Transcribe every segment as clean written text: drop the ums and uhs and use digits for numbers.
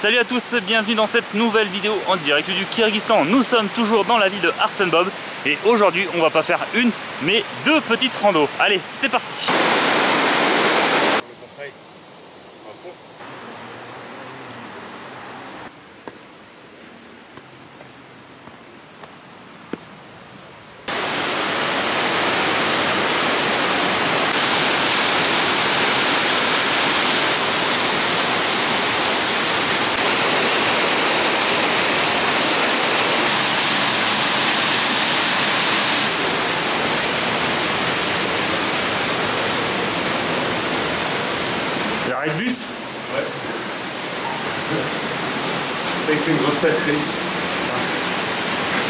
Salut à tous, bienvenue dans cette nouvelle vidéo en direct du Kyrgyzstan. Nous sommes toujours dans la ville de Arsenbob et aujourd'hui on va pas faire une mais deux petites randos. Allez, c'est parti. L'arrêt de bus? Ouais. C'est une grosse sacrée.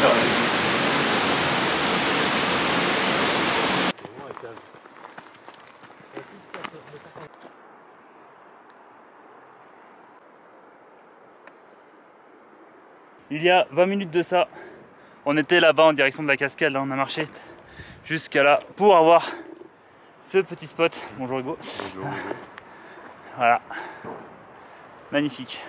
L'arrêt de bus. Il y a 20 minutes de ça, on était là-bas en direction de la cascade, là, on a marché jusqu'à là pour avoir ce petit spot. Bonjour Hugo. Bonjour, bonjour. Voilà, magnifique.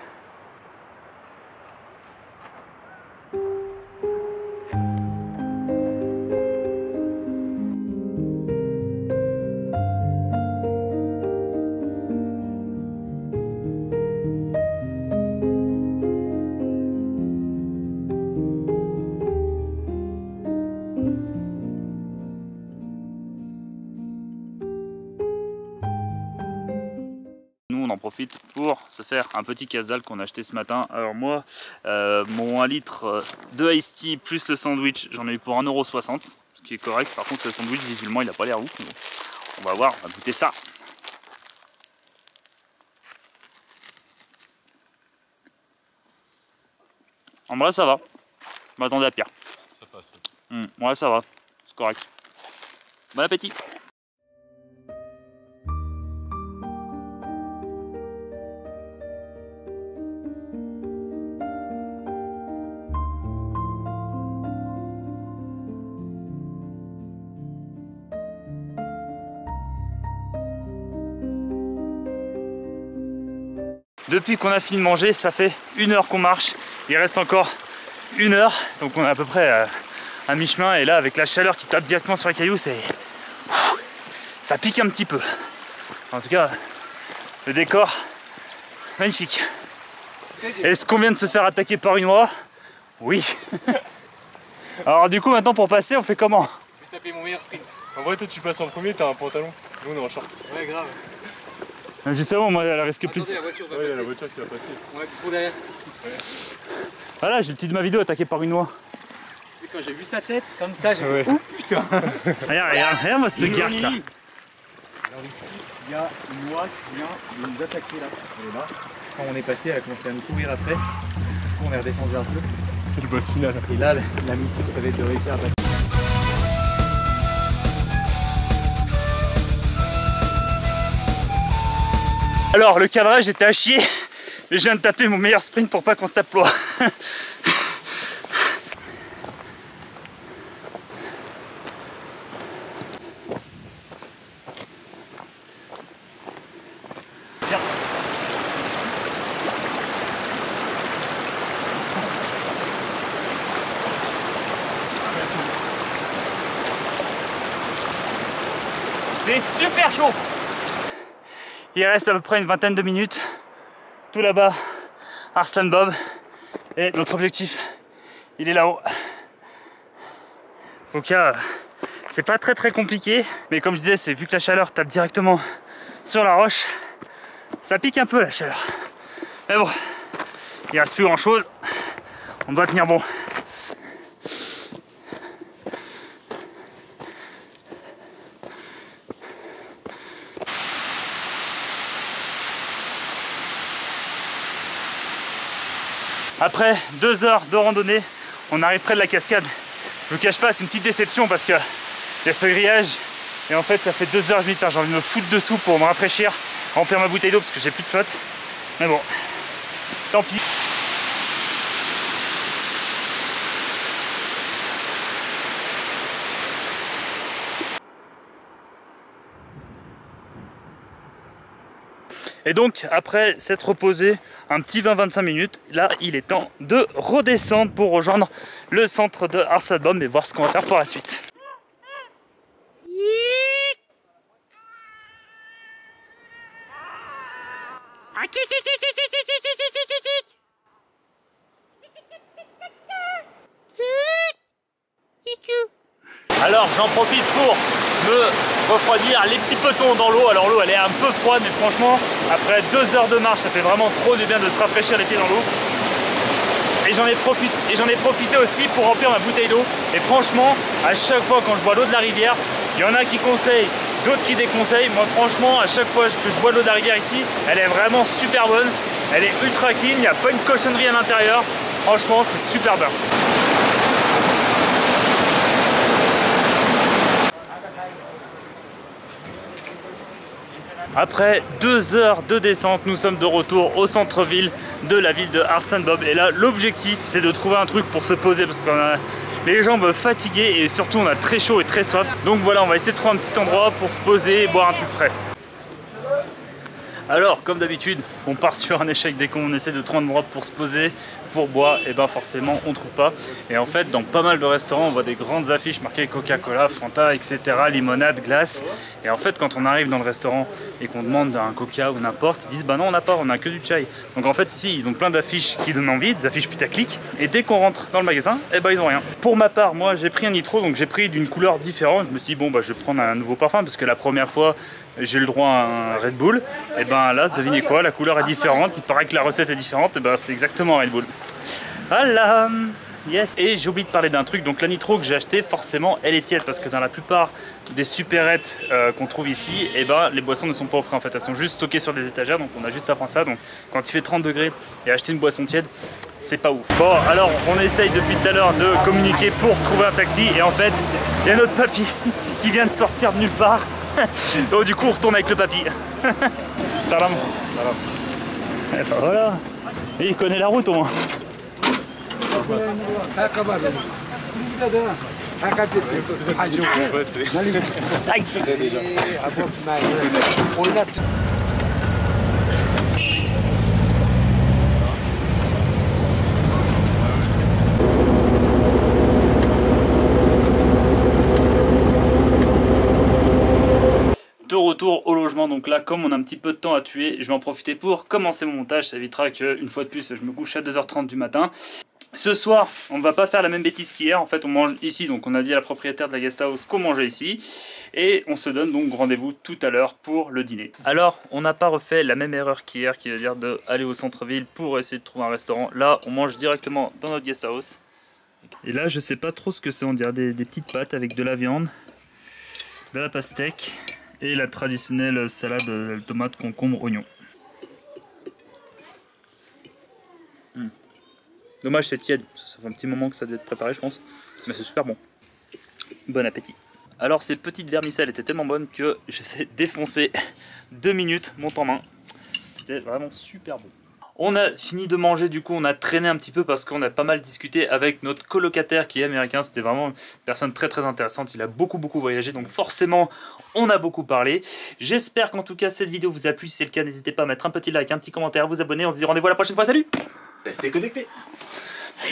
On en profite pour se faire un petit casal qu'on a acheté ce matin. Alors moi, mon 1 litre de iced tea plus le sandwich, j'en ai eu pour 1,60 €, ce qui est correct. Par contre le sandwich visuellement il n'a pas l'air ouf. On va voir, on va goûter ça. En vrai ça va, je m'attendais à pire. Ça passe. Ouais ça va, c'est correct. Bon appétit. Depuis qu'on a fini de manger, ça fait 1 heure qu'on marche. Il reste encore 1 heure, donc on est à peu près à mi-chemin. Et là, avec la chaleur qui tape directement sur les cailloux, ça pique un petit peu. En tout cas, le décor, magnifique. Est-ce qu'on vient de se faire attaquer par une oie? Oui. Alors du coup, maintenant pour passer, on fait comment? Je vais taper mon meilleur sprint. En vrai, toi tu passes en premier, t'as un pantalon. Nous on est en short. Ouais, grave. Justement, moi, elle risque Attendez, plus. la voiture va Ouais, il y a passer. la voiture qui va passer. On va court derrière. Voilà, j'ai le titre de ma vidéo attaqué par une oie. Et quand j'ai vu sa tête, comme ça, j'ai Ouais. fait oh putain. Regarde, moi, cette guerre, ça. Alors ici, il y a une oie qui vient de nous attaquer là. Elle est là. Quand on est passé, elle a commencé à nous courir après. Du coup, on est redescendu un peu. C'est le boss final. Et là, la mission, ça va être de réussir à passer. Alors, le cadrage était à chier, mais je viens de taper mon meilleur sprint pour pas qu'on se tape l'oie. C'est super chaud. Il reste à peu près une vingtaine de minutes. Tout là-bas, Arsenbob. Et notre objectif, il est là-haut. Donc c'est pas très compliqué. Mais comme je disais, c'est vu que la chaleur tape directement sur la roche, ça pique un peu la chaleur. Mais bon, il reste plus grand-chose. On doit tenir bon. Après 2 heures de randonnée, on arrive près de la cascade. Je vous cache pas, c'est une petite déception parce que il y a ce grillage et en fait ça fait 2 heures, j'ai envie de me foutre dessous pour me rafraîchir, remplir ma bouteille d'eau parce que j'ai plus de flotte. Mais bon, tant pis. Et donc après s'être reposé un petit 20-25 minutes, là il est temps de redescendre pour rejoindre le centre de Arsad Bomb et voir ce qu'on va faire pour la suite. Alors j'en profite pour me refroidir les petits petons dans l'eau. Alors l'eau elle est un peu froide, mais franchement après 2 heures de marche ça fait vraiment trop du bien de se rafraîchir les pieds dans l'eau. Et j'en ai profité aussi pour remplir ma bouteille d'eau. Et franchement à chaque fois quand je bois l'eau de la rivière, il y en a qui conseillent, d'autres qui déconseillent. Moi franchement à chaque fois que je bois de l'eau de la rivière ici, elle est vraiment super bonne. Elle est ultra clean, il n'y a pas une cochonnerie à l'intérieur. Franchement c'est super bien. Après 2 heures de descente, nous sommes de retour au centre-ville de la ville de Arsad Bomb. Et là, l'objectif, c'est de trouver un truc pour se poser parce qu'on a les jambes fatiguées et surtout on a très chaud et très soif. Donc voilà, on va essayer de trouver un petit endroit pour se poser et boire un truc frais. Alors, comme d'habitude, on part sur un échec dès qu'on essaie de trouver un endroit pour se poser, pour boire, et ben forcément on trouve pas. Et en fait, dans pas mal de restaurants, on voit des grandes affiches marquées Coca-Cola, Fanta, etc., limonade, glace. Et en fait, quand on arrive dans le restaurant et qu'on demande un Coca ou n'importe, ils disent bah non, on n'a pas, on a que du chai. Donc en fait, ici, ils ont plein d'affiches qui donnent envie, des affiches putaclic. Et dès qu'on rentre dans le magasin, et ben ils ont rien. Pour ma part, moi, j'ai pris un nitro, donc j'ai pris d'une couleur différente. Je me suis dit bon bah je vais prendre un nouveau parfum parce que la première fois j'ai eu le droit à un Red Bull. Et ben là, devinez quoi, la couleur est différente. Il paraît que la recette est différente. Et ben c'est exactement un Red Bull. Voilà. Yes. Et j'ai oublié de parler d'un truc, donc la nitro que j'ai acheté, forcément elle est tiède parce que dans la plupart des supérettes qu'on trouve ici, et ben les boissons ne sont pas au frais en fait, elles sont juste stockées sur des étagères, donc on a juste à prendre ça. Donc quand il fait 30 degrés et acheter une boisson tiède, c'est pas ouf. Bon alors on essaye depuis tout à l'heure de communiquer pour trouver un taxi et en fait il y a notre papy qui vient de sortir de nulle part. Donc du coup on retourne avec le papy. Salam. Salam. Et ben voilà, et il connaît la route au moins. De retour au logement, donc là comme on a un petit peu de temps à tuer, je vais en profiter pour commencer mon montage. Ça évitera qu'une fois de plus je me couche à 2h30 du matin. Ce soir, on ne va pas faire la même bêtise qu'hier. En fait, on mange ici, donc on a dit à la propriétaire de la guest house qu'on mangeait ici. Et on se donne donc rendez-vous tout à l'heure pour le dîner. Alors, on n'a pas refait la même erreur qu'hier, qui veut dire d'aller au centre-ville pour essayer de trouver un restaurant. Là, on mange directement dans notre guest house. Et là, je sais pas trop ce que c'est. On dirait des petites pâtes avec de la viande, de la pastèque et la traditionnelle salade de tomates, concombre, oignon. Dommage c'est tiède, ça fait un petit moment que ça devait être préparé je pense, mais c'est super bon. Bon appétit. Alors ces petites vermicelles étaient tellement bonnes que j'essaie de défoncer 2 minutes mon temps main. C'était vraiment super bon. On a fini de manger, du coup on a traîné un petit peu parce qu'on a pas mal discuté avec notre colocataire qui est américain. C'était vraiment une personne très très intéressante, il a beaucoup voyagé, donc forcément on a beaucoup parlé. J'espère qu'en tout cas cette vidéo vous a plu, si c'est le cas n'hésitez pas à mettre un petit like, un petit commentaire, à vous abonner, on se dit rendez-vous la prochaine fois, salut. Restez connectés.